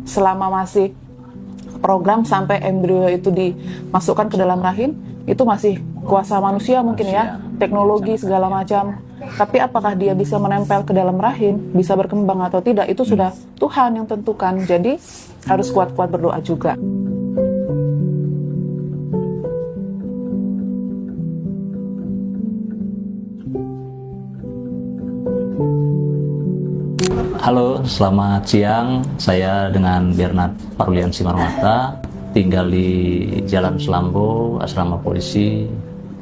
selama masih program sampai embrio itu dimasukkan ke dalam rahim, itu masih kuasa manusia mungkin ya, teknologi segala macam. Tapi apakah dia bisa menempel ke dalam rahim, bisa berkembang atau tidak, itu sudah Tuhan yang tentukan. Jadi harus kuat-kuat berdoa juga. Halo, selamat siang. Saya dengan Bernard Parlian Simarmata, tinggal di Jalan Selambo, Asrama Polisi,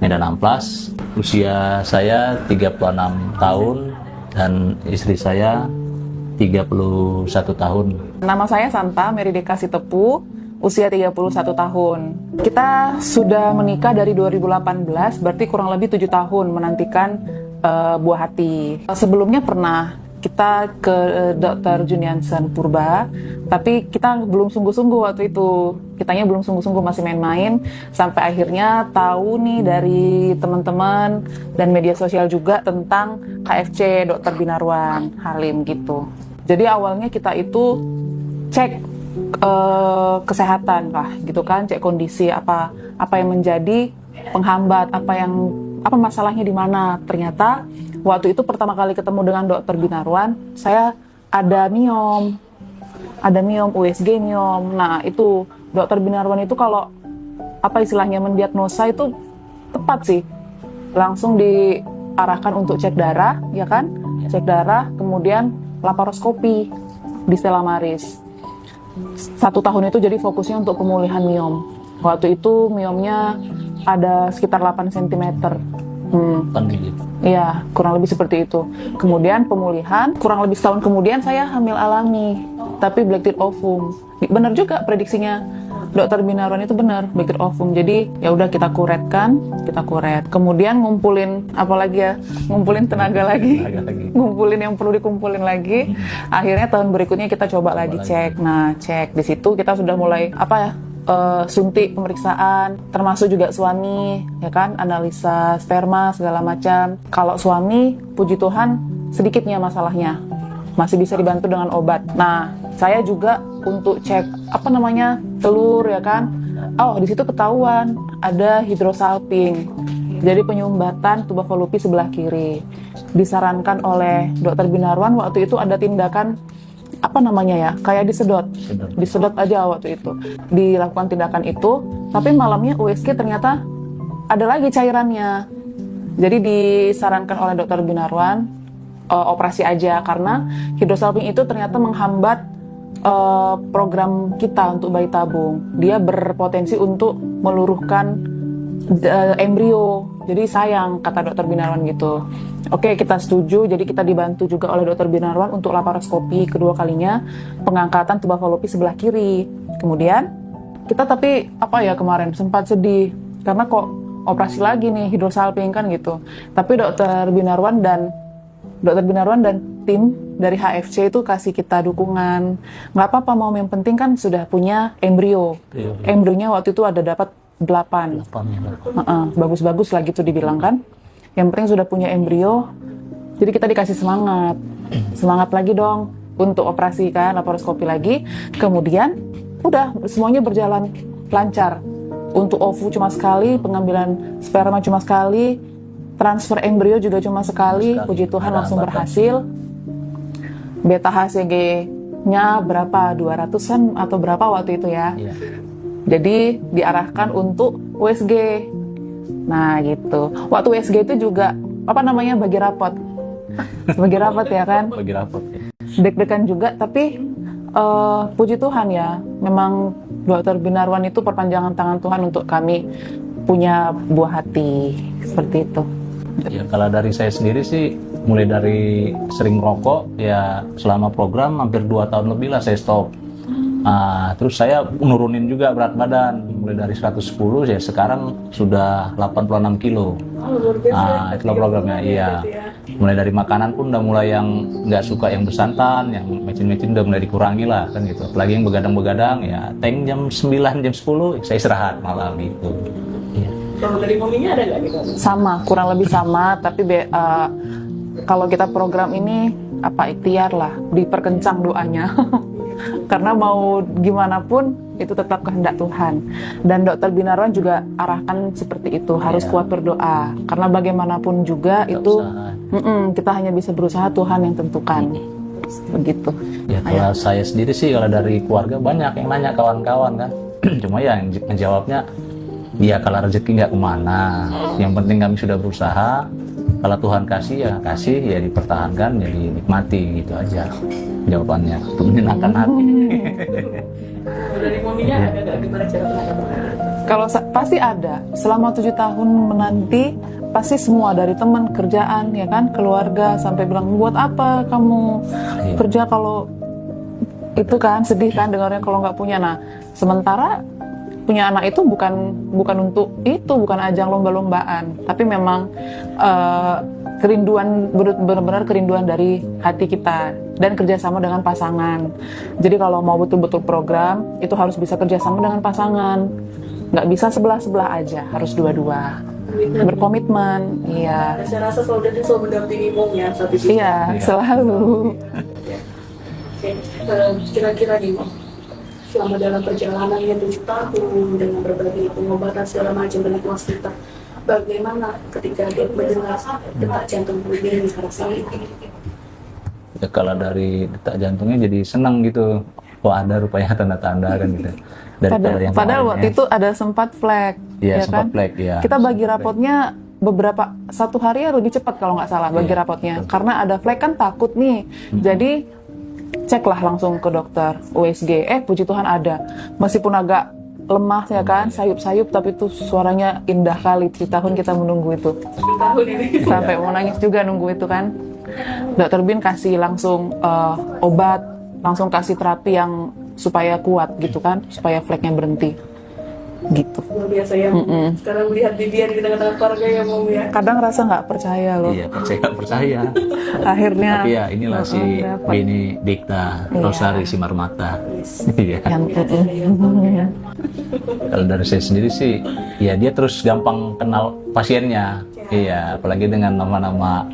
Medan Amplas. Usia saya 36 tahun dan istri saya 31 tahun. Nama saya Santa Merideka Sitepu, usia 31 tahun. Kita sudah menikah dari 2018, berarti kurang lebih 7 tahun menantikan buah hati. Sebelumnya pernah kita ke Dr. Juniansen Purba, tapi kita belum sungguh-sungguh waktu itu. Kitanya belum sungguh-sungguh, masih main-main, sampai akhirnya tahu nih dari teman-teman dan media sosial juga tentang KFC Dr. Binarwan Halim gitu. Jadi awalnya kita itu cek kesehatan lah gitu kan, cek kondisi apa yang menjadi penghambat, apa masalahnya di mana. Ternyata waktu itu pertama kali ketemu dengan Dr. Binarwan, saya ada miom, USG miom. Nah itu Dr. Binarwan itu kalau istilahnya mendiagnosa itu tepat sih, langsung diarahkan untuk cek darah, ya kan? Cek darah, kemudian laparoskopi di Stella Maris. 1 tahun itu jadi fokusnya untuk pemulihan miom. Waktu itu miomnya ada sekitar 8 cm. Iya, kurang lebih seperti itu. Kemudian pemulihan, kurang lebih setahun kemudian saya hamil alami, tapi black teeth ovum. Benar juga prediksinya Dr. Binarwan itu benar, black teeth ovum. Jadi ya udah kita kuret. Kemudian ngumpulin ngumpulin tenaga lagi. Ngumpulin yang perlu dikumpulin lagi. Akhirnya tahun berikutnya kita coba lagi cek. Nah, cek di situ kita sudah mulai suntik pemeriksaan, termasuk juga suami, ya kan, analisa sperma segala macam. Kalau suami, puji Tuhan sedikitnya masalahnya, masih bisa dibantu dengan obat. Nah, saya juga untuk cek telur, ya kan. Di situ ketahuan ada hidrosalping, jadi penyumbatan tuba volupi sebelah kiri. Disarankan oleh Dr. Binarwan waktu itu ada tindakan kayak disedot aja waktu itu. Dilakukan tindakan itu, tapi malamnya USG ternyata ada lagi cairannya. Jadi disarankan oleh Dr. Binarwan operasi aja, karena hidrosalping itu ternyata menghambat program kita untuk bayi tabung. Dia berpotensi untuk meluruhkan embrio. Jadi sayang, kata Dr. Binarwan gitu. Oke, kita setuju. Jadi kita dibantu juga oleh Dr. Binarwan untuk laparoskopi kedua kalinya, pengangkatan tuba volupi sebelah kiri. Kemudian kita kemarin sempat sedih karena kok operasi lagi nih hidrosalping kan gitu. Tapi Dr. Binarwan dan tim dari HFC itu kasih kita dukungan. Nggak apa-apa, mau, yang penting kan sudah punya embrio. Embrionya waktu itu ada dapat 8. Bagus-bagus lah gitu dibilang kan. Yang penting sudah punya embrio. Jadi kita dikasih semangat lagi dong untuk operasi kan, laparoskopi lagi. Kemudian udah semuanya berjalan lancar. Untuk ovu cuma sekali, pengambilan sperma cuma sekali, transfer embrio juga cuma sekali. Puji Tuhan langsung berhasil. Beta HCG-nya berapa? 200-an atau berapa waktu itu ya? Iya. Jadi diarahkan untuk USG. Nah gitu. Waktu USG itu juga bagi rapot. Bagi rapot ya kan? Bagi rapot ya. Deg-degan juga, tapi puji Tuhan ya, memang Dr. Binarwan itu perpanjangan tangan Tuhan untuk kami punya buah hati, seperti itu. Ya, kalau dari saya sendiri sih, mulai dari sering merokok ya, selama program hampir 2 tahun lebih lah saya stop. Terus saya nurunin juga berat badan, mulai dari 110 ya sekarang sudah 86 kilo. Itulah programnya. Iya. Mulai dari makanan pun udah mulai yang nggak suka yang bersantan, yang mecin-mecin udah mulai dikurangi lah kan gitu. Apalagi yang begadang-begadang ya, tank jam 9, jam 10 saya istirahat malam gitu. Iya. Kalau dari mominya ada nggak gitu? Sama, kurang lebih sama, tapi kalau kita program ini ikhtiar lah, diperkencang doanya. karena mau gimana pun itu tetap kehendak Tuhan. Dan Dokter Binarwan juga arahkan seperti itu, harus kuat berdoa, karena bagaimanapun juga Kita itu usaha. kita hanya bisa berusaha, Tuhan yang tentukan. Begitu. Ya kalau saya sendiri sih, kalau dari keluarga banyak yang nanya, kawan-kawan kan. Cuma ya yang menjawabnya, ya kalau rezeki nggak kemana, yang penting kami sudah berusaha. Kalau Tuhan kasih ya kasih, ya dipertahankan, ya dinikmati, gitu aja jawabannya, untuk menyenangkan hati. Dari mominya ada nggak gimana cara penanggapan? Kalau pasti ada, selama 7 tahun menanti, pasti semua dari teman, kerjaan, ya kan, keluarga, sampai bilang, buat apa kamu kerja kalau itu kan, sedih kan dengarnya kalau nggak punya. Nah, sementara punya anak itu bukan untuk itu, bukan ajang lomba-lombaan, tapi memang kerinduan, benar-benar kerinduan dari hati kita, dan kerjasama dengan pasangan. Jadi kalau mau betul-betul program, itu harus bisa kerjasama dengan pasangan, nggak bisa sebelah-sebelah aja, harus dua-dua, berkomitmen. Iya, Saya rasa selalu dia selalu mendampingi momnya saat itu. iya, selalu. Oke, kira-kira nih Mom, selama dalam perjalanannya 7 tahun dengan berbagai pengobatan segala macam dengan waskita, bagaimana ketika dia mendengar detak jantung ini rasanya? Ya, kalau dari detak jantungnya jadi senang gitu. Oh, ada rupanya tanda-tanda kan gitu. Daripada yang Padahal kemarin waktu ya. itu ada sempat flag, Iya, ya sempat kan? flag, ya. Kita bagi rapotnya beberapa, 1 hari ya lebih cepat kalau nggak salah bagi Iya, rapotnya, karena ada flag kan takut nih. Jadi ceklah langsung ke dokter USG. Puji Tuhan ada, meskipun agak lemah ya kan, sayup-sayup, tapi itu suaranya indah kali. 7 tahun kita menunggu itu, 7 tahun ini. sampai mau nangis juga nunggu itu kan. Dokter Bin kasih langsung obat, langsung kasih terapi yang supaya kuat gitu kan, supaya flagnya berhenti gitu. Luar biasa ya. Sekarang melihat Bibian di tengah-tengah keluarga ya Mom ya. Kadang rasa nggak percaya loh, Iya, saya nggak percaya. akhirnya Tapi ya inilah si dapat. Beni Dikta Iya. Rosari Simarmata. Iya. yang Kalau dari saya sendiri sih, ya dia terus gampang kenal pasiennya. Iya, apalagi dengan nama-nama,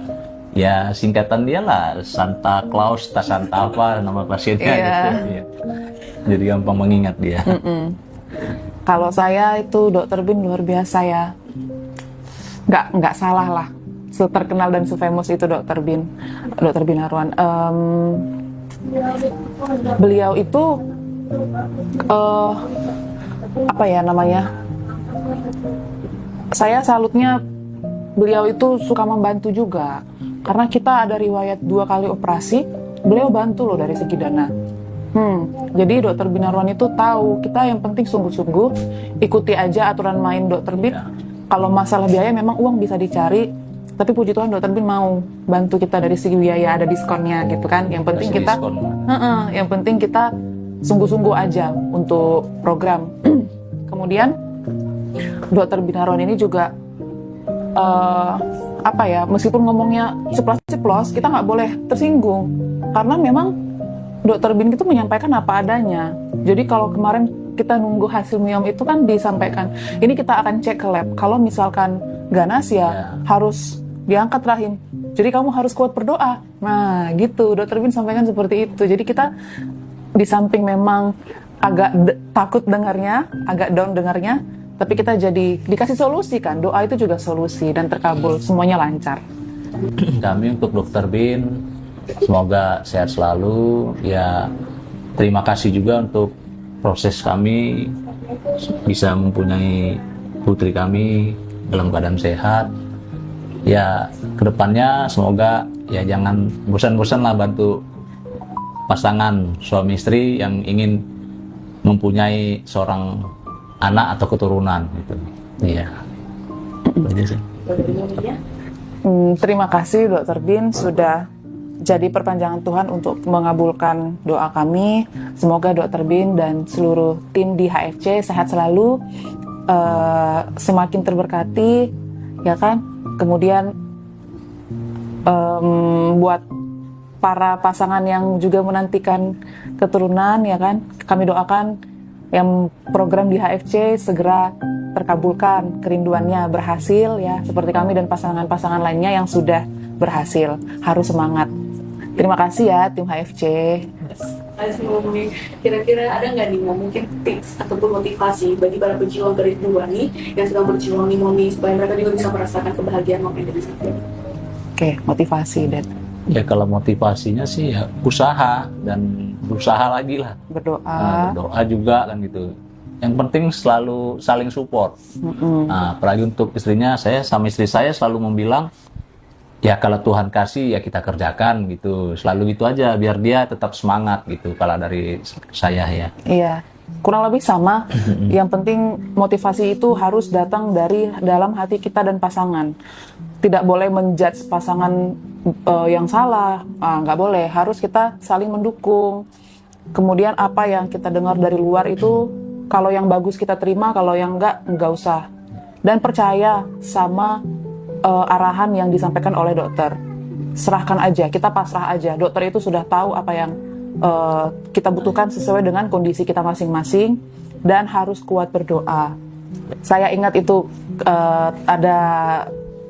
ya singkatan dia lah, Santa Claus, Santa apa nama pasiennya Iya. gitu. Iya. Jadi gampang mengingat dia. Kalau saya itu Dokter Bin luar biasa ya, nggak salah lah, terkenal dan famous itu Dokter Binarwan. Beliau itu apa ya namanya? Saya salutnya, beliau itu suka membantu juga, karena kita ada riwayat 2 kali operasi, beliau bantu loh dari segi dana. Jadi Dokter Binarwan itu tahu kita yang penting sungguh-sungguh ikuti aja aturan main Dokter Bin. Kalau masalah biaya memang uang bisa dicari, tapi puji Tuhan Dokter Bin mau bantu kita dari segi biaya, ada diskonnya gitu kan. Yang penting Kasih kita, diskon. yang penting kita sungguh-sungguh aja untuk program. Kemudian Dokter Binarwan ini juga apa ya, meskipun ngomongnya ceplos-ceplos, kita nggak boleh tersinggung, karena memang Dokter Bin itu menyampaikan apa adanya. Jadi kalau kemarin kita nunggu hasil miom itu kan disampaikan, ini kita akan cek ke lab. Kalau misalkan ganas ya harus diangkat rahim. Jadi kamu harus kuat berdoa. Nah gitu, Dokter Bin sampaikan seperti itu. Jadi kita di samping memang agak takut dengarnya, agak down dengarnya, tapi kita jadi dikasih solusi kan. Doa itu juga solusi dan terkabul, semuanya lancar. Kami untuk Dokter Bin, semoga sehat selalu. Ya, terima kasih juga untuk proses kami bisa mempunyai putri kami dalam keadaan sehat. Ya, kedepannya semoga ya jangan bosan-bosan lah bantu pasangan suami istri yang ingin mempunyai seorang anak atau keturunan gitu. Iya. Itu aja sih. Dari mominya, Terima kasih Dokter Bin sudah jadi perpanjangan Tuhan untuk mengabulkan doa kami. Semoga Dokter Bin dan seluruh tim di HFC sehat selalu, semakin terberkati, ya kan. Kemudian buat para pasangan yang juga menantikan keturunan, ya kan, kami doakan yang program di HFC segera terkabulkan, kerinduannya berhasil ya, seperti kami dan pasangan-pasangan lainnya yang sudah berhasil. Harus semangat. Terima kasih ya tim HFC. Umi, kira-kira ada nggak nih mungkin tips ataupun motivasi bagi para pejuang garis dua nih yang sedang berjuang nih Momi supaya mereka juga bisa merasakan kebahagiaan Momi dari situ? Oke, motivasi dan Ya kalau motivasinya sih ya usaha dan berusaha lagi lah. berdoa. Doa juga kan gitu. Yang penting selalu saling support. Nah, apalagi untuk istrinya, saya sama istri saya selalu membilang, ya kalau Tuhan kasih ya kita kerjakan gitu. Selalu gitu aja biar dia tetap semangat gitu kalau dari saya ya. Iya, kurang lebih sama. Yang penting motivasi itu harus datang dari dalam hati kita dan pasangan. Tidak boleh menjudge pasangan yang salah, nggak boleh. Harus kita saling mendukung. Kemudian apa yang kita dengar dari luar itu, kalau yang bagus kita terima, kalau yang nggak usah. Dan percaya sama arahan yang disampaikan oleh dokter. Serahkan aja, kita pasrah aja. Dokter itu sudah tahu apa yang kita butuhkan sesuai dengan kondisi kita masing-masing, dan harus kuat berdoa. Saya ingat itu ada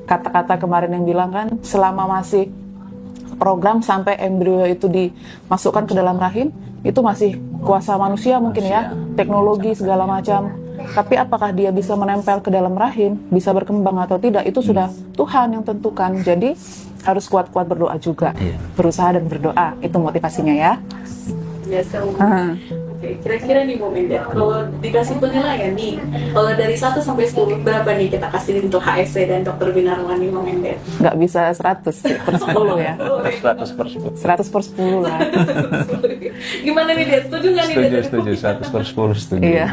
kata-kata kemarin yang bilang kan, selama masih program sampai embrio itu dimasukkan ke dalam rahim, itu masih kuasa manusia mungkin ya, teknologi segala macam. Tapi apakah dia bisa menempel ke dalam rahim, bisa berkembang atau tidak, itu sudah Tuhan yang tentukan. Jadi harus kuat-kuat berdoa juga, berusaha dan berdoa, itu motivasinya ya. Biasa Oke, kira-kira nih Bu Mendet, kalau dikasih penilaian nih, kalau dari 1 sampai 10 berapa nih kita kasih untuk HSC dan Dr. Binarwan nih Bu Mendet? Nggak bisa 100 per 10 ya, 100%. 100 per 10 lah. Gimana nih, Dad? Setuju nggak nih? Setuju, 100/10 setuju. Iya.